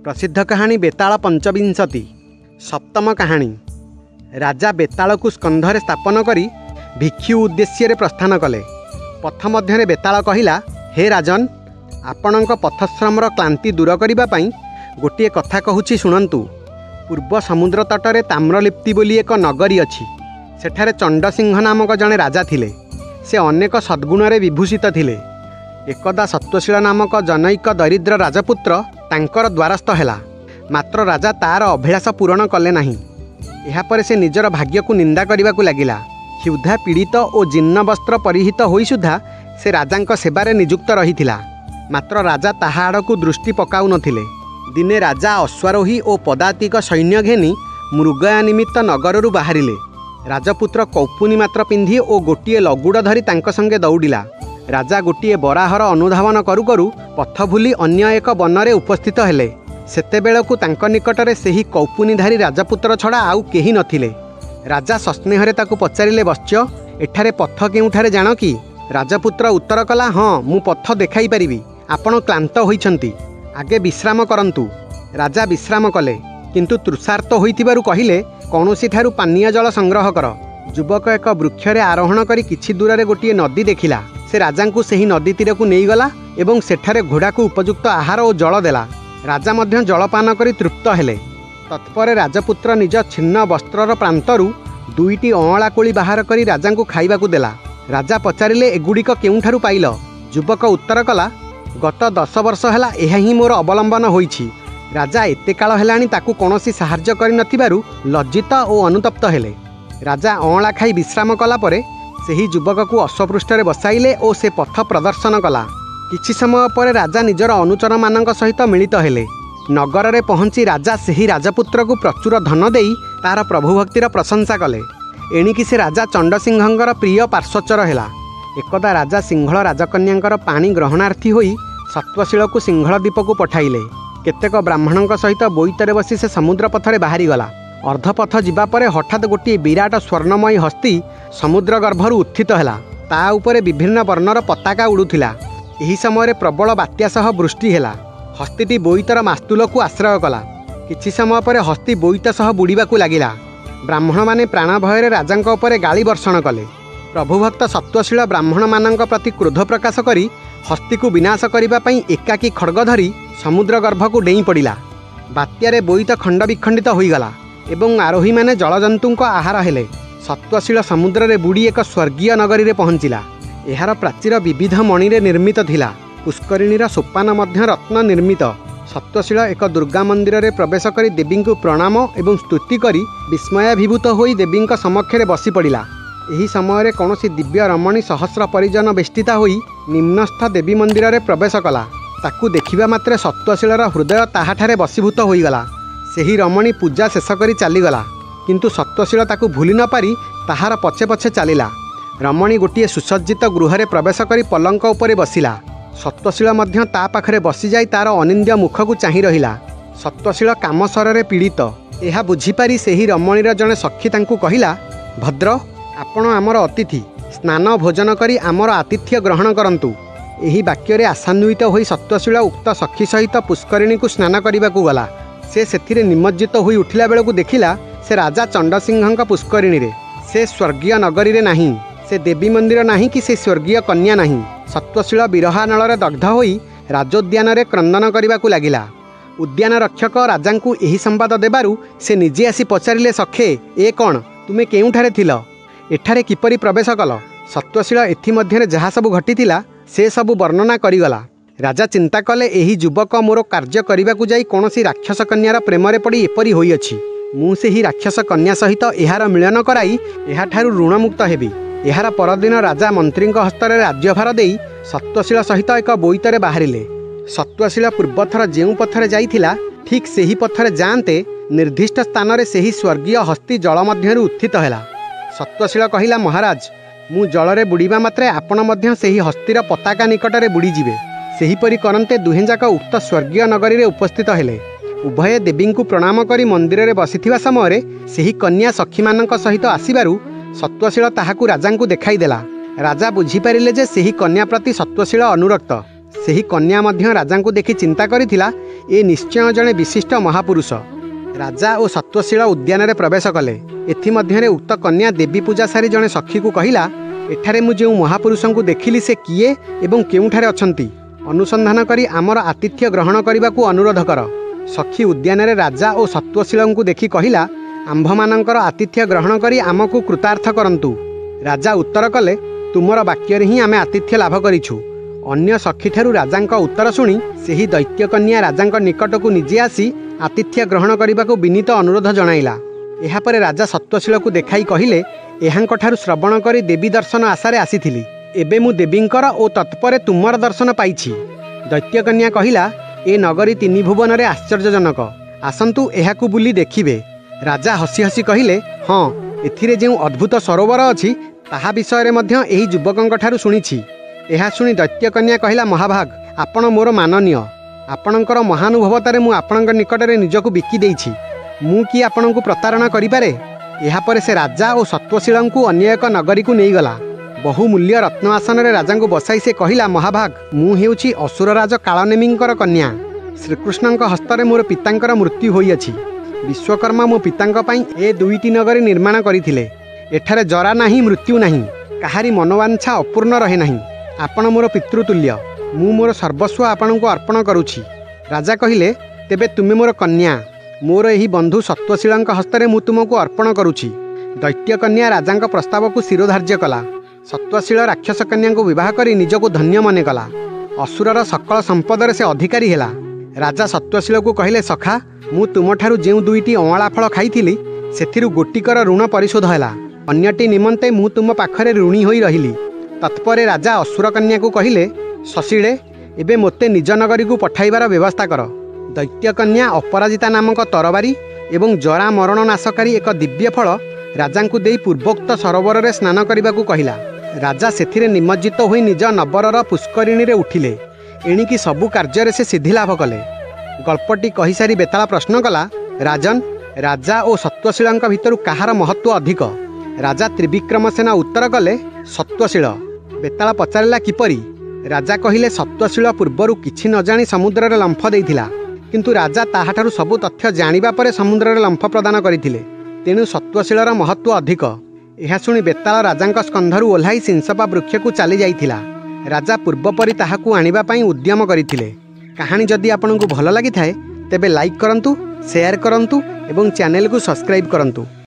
प्रसिद्ध कहानी बेताल पंचविंशति सप्तम कहानी। राजा बेताल को स्कंधरे स्थापन करी भिक्षु उद्देश्य प्रस्थान कले। पथ मध्य बेताल कहिला, हे राजन, आपणक पथश्रमर क्लांति दूर करने गोटे कथा कहूँ शुणु। पूर्व समुद्र तटरे ताम्रलिप्ति बोली एक नगरी अच्छी। सेठारे चंडसिंह नामक जड़े राजा थिले। से अनेक सद्गुण विभूषित थिले। एकदा सत्वशील नामक जनैक दरिद्र राजपुत्र तांकर द्वारस्थ हैला। मात्र राजा तार अभिलाष पूरण कले नाही। एहापर से निजर भाग्य को निंदा करने को लगिला। क्षुधा पीड़ित और जीर्ण वस्त्र परिहित होई सुधा से राजांक सेवारे नियुक्त रहिथिला। मात्र राजा ताहा आड़कू दृष्टि पकाउ नथिले। दिने राजा अश्वारोही और पदातिक सैन्य घेनी मृगया निमित्त नगररू बाहरिले। राजपुत्र कौपुनी मात्र पिंधि और गोटे लगुड़ धरी तांक संगे दौड़िला। राजा गोटे बराहर अनुधावन करू करू पथ भूली अन्य एक बनरे उपस्थित हेले। सेतेबेलकू तांक निकटरे सेही कौपुनीधारी राजपुत्र छड़ा आउ केही नथिले। राजा सस्नेहरे ताकू पचारिले, वत्स्य, एठारे पथ केउठारे जान कि? राजपुत्र उत्तर कला, हाँ, मु पथ देखाई पारिबी। आपण क्लांत होइछंती, आगे विश्राम करंतु। राजा विश्राम कले, किंतु तृषार्त होइतिबारु कहिले, कौनसी ठारू पानीय जल संग्रह कर। युवक एक वृक्षरे आरोहण करी किछि दूर गोटे नदी देखिला। से राजा को सही नदी तीर को नहीं गला एवं सेठारे घोड़ा को उपयुक्त आहार और जल देला। राजा मध्य जलपान करी तृप्त हेले। तत्पर राजपुत्र निज छिन्न वस्त्रर प्रांतरू दुईटी अँला कोली बाहर करी राजा को खाइबा को देला। राजा पचारिले, एगुड़िक केउठारू पाइल? युवक उत्तर कला, गत 10 वर्ष है यह ही मोर अवलंबन होइछि। राजा एते काल हेलाणी ताकू कौनसी साहाय्य करि नथिबारु लज्जित और अनुतप्त हेले। राजा अँला खाई विश्राम कला परे सेही युवक को अश्वपृष्ठरे बसाइले और से पथ प्रदर्शन कला। किछि समय पर राजा निजर अनुचर मानक सहित मिलित हेले। नगर में पहुँची राजा सेही राजपुत्र को प्रचुर धन देई तार प्रभुभक्तिर प्रशंसा कले। एणिकी से राजा चंडसिंहंकर प्रिय पार्श्वचर हेला। एकदा राजा सिंहल राजकन्यांकर पानी ग्रहणार्थी होई सत्वशील को सिंहल द्वीप को पठाइले। केतेक ब्राह्मणों सहित बोईतरे बसी से समुद्र पथरे बाहरी गला। अर्धपथ जीवा परे हठात गोटे विराट स्वर्णमयी हस्ती समुद्र गर्भरू उत्थित हैला। ता उपरे विभिन्न वर्णर पताका उड़ुथिला। एही समय प्रबल बात्या सह वृष्टि हैला। हस्तीटी बोईतर मास्तुल को आश्रय कला। किछि समय पर हस्ती बोईत सह बुड़ीबा को लागिला। ब्राह्मण माने प्राण भୟରେ राजांक उपरे गाली वर्षण कले। प्रभुभक्त सत्वशील ब्राह्मण मानक प्रति क्रोध प्रकाश करी हस्ती को विनाश करिबा पई एकाकी खड्ग धरी समुद्र गर्भ को डेई पड़िला। बात्यारे बोईत खंड विखंडित होईगला एवं आरोही माने जलजंतुंक आहार हेले। सत्वशील समुद्र रे बुड़ी एक स्वर्गीय नगरी रे पहुंचिला। एहार प्राचीर विविध मणिरे निर्मित थिला। पुष्करिणीर सोपान मध्य रत्न निर्मित। सत्वशील एक दुर्गा मंदिर रे प्रवेश करी देवी को प्रणाम एवं स्तुति करी विस्मयाभिभूत होई देवी समक्षरे बसी पड़िला। एही समय रे कौनसी दिव्य रमणी सहस्र परिजन बेष्टिता होई निम्नस्थ देवी मंदिर रे प्रवेश कला। ताकू देखिबा मात्रे सत्वशीलर हृदय ताहाठारे बसीभूत होईगला। सेही रमणी पूजा शेष करी चलीगला, किंतु सत्वशील ताकू भूली न पारी ताहार पछे पछे चलिला। रमणी गोटे सुसज्जित गृहरे प्रवेश करी पलंक उपरे बसिला। सत्वशील मध्य ता पाखरे बसी जाई तार अनिंद्य मुख को चाहि रहिला। सत्वशील कामसरे पीड़ित। यह बुझीपारी सेही रमणीर जड़े सखी तांकू कहिला, भद्र, आपण आमर अतिथि, स्नान भोजन करी आमर आतिथ्य ग्रहण करंतु। एही वाक्य आशान्वित होई सत्वशील उक्त सखी सहित पुष्करिणी को स्नान करने गला। से सेथिरे निमज्जित होई उठिला बेलू देखिला से राजा चंडसिंहंक पुष्करिणी रे। से स्वर्गीय नगरी रे नाही, से देवी मंदिर नाही कि से स्वर्गीय कन्या नाही। सत्वशील विरहानल दग्ध होई राजोद्यान रे क्रंदन करने को लागिला। उद्यान रक्षक राजा को यही संवाद देबारु से निजे आसी पचारिले, सखे, ए कौन, तुमे केउठारे थिल? एठारे किपरि प्रवेश कल? सत्वशील एथि मध्यरे जहा सबु घटिथिला से सबु वर्णना करिगला। राजा चिंता कले, एही युवक मोर कार्य करने को जाई कौनसी राक्षस कन्यार प्रेमरे पड़ी एपरी होइअछि। मु सेही राक्षस कन्या सहित एहार मिलन कराई एहाठारु ऋणमुक्त हेबी। एहार परदिन राजा मंत्रींक हस्तरे राज्यभार देई सत्वशील सहित एक बोईतरे बाहरिले। सत्वशील पूर्वथर जेउ पथरे जाइथिला ठीक सेही पथरे जाते निर्दिष्ट स्थान रे सेही स्वर्गीय हस्ती जल मध्यरु उत्थित हैला। सत्वशील कहिला, महाराज, मु जलरे बुड़ीबा मात्रे आपण मध्य सेही हस्तीर पताका निकटरे बुड़ी जिवे। सेहीपरि करन्ते दुहेंजाक उक्त स्वर्गीय नगरी रे उपस्थित हेले। उभय देवी को प्रणाम करी मंदिर रे बसिथिबा समय सेही कन्या सखी मानक सहित आसिबारु सत्वशील ताहाकू राजा को देखाई देला। राजा बुझीपारिले जे सेही कन्या प्रति सत्वशील अनुरक्त। सेही कन्या मध्य राजा को देखि चिंता करिथिला ए निश्चय जड़े विशिष्ट महापुरुष। राजा और सत्वशील उद्यान में प्रवेश कले। एथिमध्यरे उक्त कन्या देवी पूजा सारी जड़े सखी को कहिला, एठारे मु जो महापुरुष को देखिली से किए एवं केउठारे अछंती, अनुसंधान करी आमर आतिथ्य ग्रहण करने को अनुरोध कर। सखी उद्यान में राजा और सत्वशील को देखि कहिला, आंभमानंकर आतिथ्य ग्रहण करी आमको कृतार्थ करंतु। राजा उत्तर कले, तुमर वाक्य ही आमे आतिथ्य लाभ करिछु। अन्य सखीठारु राजांक उत्तर शुणी सेही दैत्य कन्या राजांक निकट को निजे आसी आतिथ्य ग्रहण करने को विनीत अनुरोध जणाइला। एहापरे राजा सत्वशील को देखाई कहिले, एहांकठारु श्रवण करी देवी दर्शन आशारे आसीथिली, एबे मु देवींकर ओ तत्परे तुमर दर्शन पाइछि। दैत्य कन्या कहिला, ए नगरी तीनि भुवन रे आश्चर्यजनक, आसंतु एहाकु बुली देखिबे। राजा हसी हसी कहिले, हाँ, एथिरे जो अद्भुत सरोवर अछि ताहा विषय मध्य एही युवकंठारु शुणिछि। एहा शुणी दैत्य कन्या कहिला, महाभाग, आपण मोर माननीय, आपणकर महानुभवतारे मु आपणक निकटरे निजको बिकी देइछि, मु कि आपणको प्रतारणा करिपारे। एहापरे से राजा और सत्वशीलंकु अन्य एक नगरी को नहीं गला। बहुमूल्य रत्न आसन रे राजांकु बसाई से कहिला, महाभाग, मु हेउछि असुरराज कालनेमींकर कन्या। श्रीकृष्णंक हस्तरे मोर पितांकर मृत्यु होइअछि। विश्वकर्मा मो पितांक पई ए दुईटी नगरी निर्माण करिथिले। एठारे जरा नाही, मृत्यु नाही, काहारी मनोवांछा अपूर्ण रहे नाही। आपण मोर पितृतुल्य, मु मोर सर्वस्व आपणको अर्पण करुछि। राजा कहिले, तेबे तुमे मोर कन्या, मोर एही बंधु सत्वशीलंक हस्तरे मु तुमको अर्पण करुछि। दैत्य कन्या राजांक प्रस्ताव को शिरोधार्य कला। सत्वशील राक्षस कन्या को विवाह करी निजको धन्य मने कला। असुरर सकल संपदर से अधिकारी हेला। राजा सत्वशील को कहिले, सखा, मु तुमठारु जेउ दुईटी अँला फल खाइथिली सेथिरु गोटिकर ऋण परिशोध हैला, अन्यटी निमंते मु तुम पाखरे ऋणी होई रहिली। तत्परे राजा असुर कन्या को कहिले, सशीले, एबे मोते निज नगरी को पठाइबार व्यवस्था कर। दैत्य कन्या अपराजिता नामक तरबारी एवं जरा मरण नाशकारी एक दिव्य फल राजांकु देई पूर्वोक्त सरोवर रे स्नान करने को कहिला। राजा सेथिरे निमज्जित होई निज नबरर पुष्करिणी रे उठिले। एणिकी सबु कार्य से सिद्धि लाभ कले। गल्पटी कही सारी बेताल प्रश्न कला, राजन, राजा और सत्वशीलंक भितरु कहार महत्व अधिक? राजा त्रिविक्रमसेन उत्तर कले, सत्वशील। बेताल पचारिला, किपरि? राजा कहिले, सत्वशील पूर्वरु किछि न जानी समुद्र रे लंफ देइथिला, किंतु राजा ताहाठारु सबु तथ्य जानिबा परे समुद्र रे लंफ प्रदान करिथिले, तेणु सत्वशीलर महत्व अधिक। एहा शुणी बेताल राजांक स्कंधरु ओह्लाई सिंसपा वृक्ष को चली जाइथिला। राजा पूर्वपरि ताहाकु आनिबा पई उद्यम करिथिले। कहानी जदि आपनकु भल लागि थाए तेबे लाइक करंतु, शेयर करंतु एवं चैनल को सब्सक्राइब करंतु।